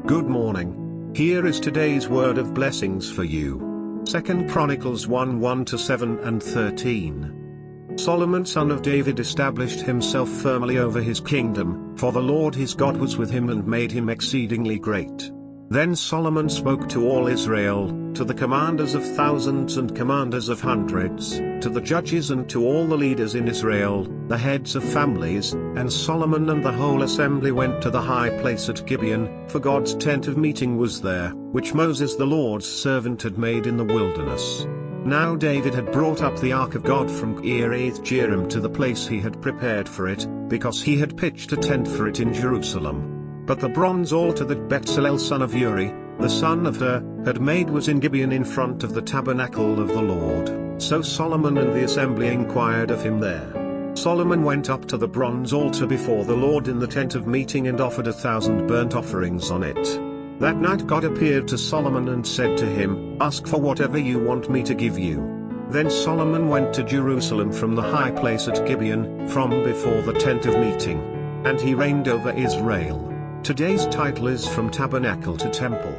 Good morning. Here is today's word of blessings for you. 2 Chronicles 1:1-7 and 13. Solomon son of David established himself firmly over his kingdom, for the Lord his God was with him and made him exceedingly great. Then Solomon spoke to all Israel, to the commanders of thousands and commanders of hundreds, to the judges and to all the leaders in Israel, the heads of families, and Solomon and the whole assembly went to the high place at Gibeon, for God's tent of meeting was there, which Moses the Lord's servant had made in the wilderness. Now David had brought up the ark of God from Kiriath Jearim to the place he had prepared for it, because he had pitched a tent for it in Jerusalem. But the bronze altar that Bezalel son of Uri, the son of Hur, had made was in Gibeon in front of the tabernacle of the Lord. So Solomon and the assembly inquired of him there. Solomon went up to the bronze altar before the Lord in the tent of meeting and offered 1,000 burnt offerings on it. That night God appeared to Solomon and said to him, "Ask for whatever you want me to give you." Then Solomon went to Jerusalem from the high place at Gibeon, from before the tent of meeting. And he reigned over Israel. Today's title is From Tabernacle to Temple.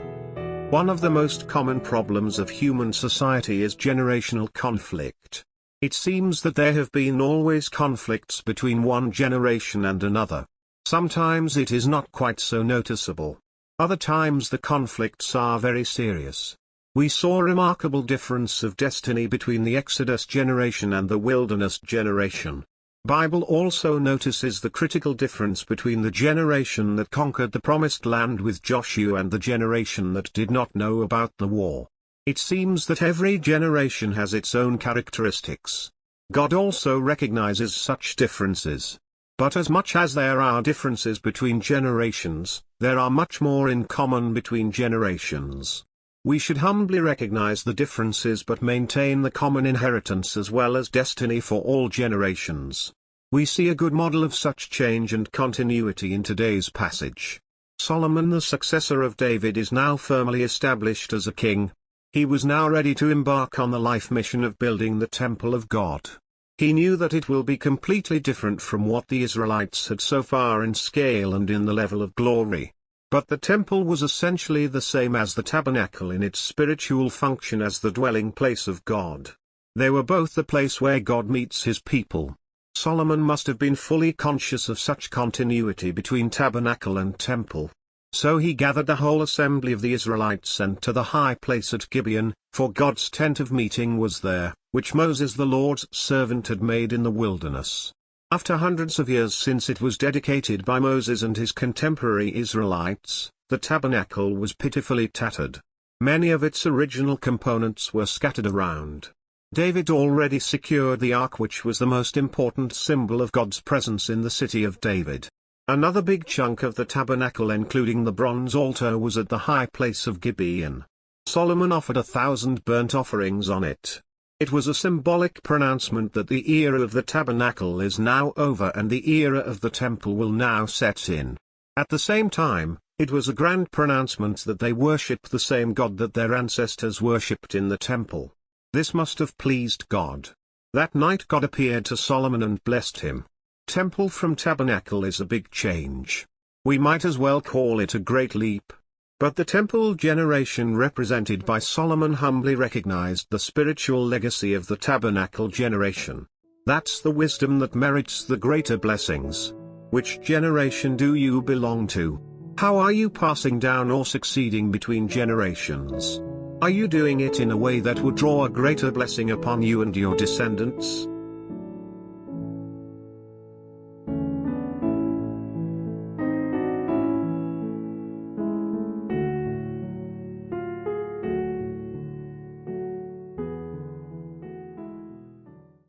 One of the most common problems of human society is generational conflict. It seems that there have been always conflicts between one generation and another. Sometimes it is not quite so noticeable. Other times the conflicts are very serious. We saw a remarkable difference of destiny between the Exodus generation and the wilderness generation. Bible also notices the critical difference between the generation that conquered the promised land with Joshua and the generation that did not know about the war. It seems that every generation has its own characteristics. God also recognizes such differences. But as much as there are differences between generations, there are much more in common between generations. We should humbly recognize the differences but maintain the common inheritance as well as destiny for all generations. We see a good model of such change and continuity in today's passage. Solomon, the successor of David, is now firmly established as a king. He was now ready to embark on the life mission of building the temple of God. He knew that it will be completely different from what the Israelites had so far in scale and in the level of glory. But the temple was essentially the same as the tabernacle in its spiritual function as the dwelling place of God. They were both the place where God meets his people. Solomon must have been fully conscious of such continuity between tabernacle and temple. So he gathered the whole assembly of the Israelites and to the high place at Gibeon, for God's tent of meeting was there, which Moses the Lord's servant had made in the wilderness. After hundreds of years since it was dedicated by Moses and his contemporary Israelites, the tabernacle was pitifully tattered. Many of its original components were scattered around. David already secured the ark, which was the most important symbol of God's presence in the city of David. Another big chunk of the tabernacle, including the bronze altar, was at the high place of Gibeon. Solomon offered 1,000 burnt offerings on it. It was a symbolic pronouncement that the era of the tabernacle is now over and the era of the temple will now set in. At the same time, it was a grand pronouncement that they worship the same God that their ancestors worshipped in the temple. This must have pleased God. That night God appeared to Solomon and blessed him. Temple from tabernacle is a big change. We might as well call it a great leap. But the temple generation represented by Solomon humbly recognized the spiritual legacy of the tabernacle generation. That's the wisdom that merits the greater blessings. Which generation do you belong to? How are you passing down or succeeding between generations? Are you doing it in a way that would draw a greater blessing upon you and your descendants?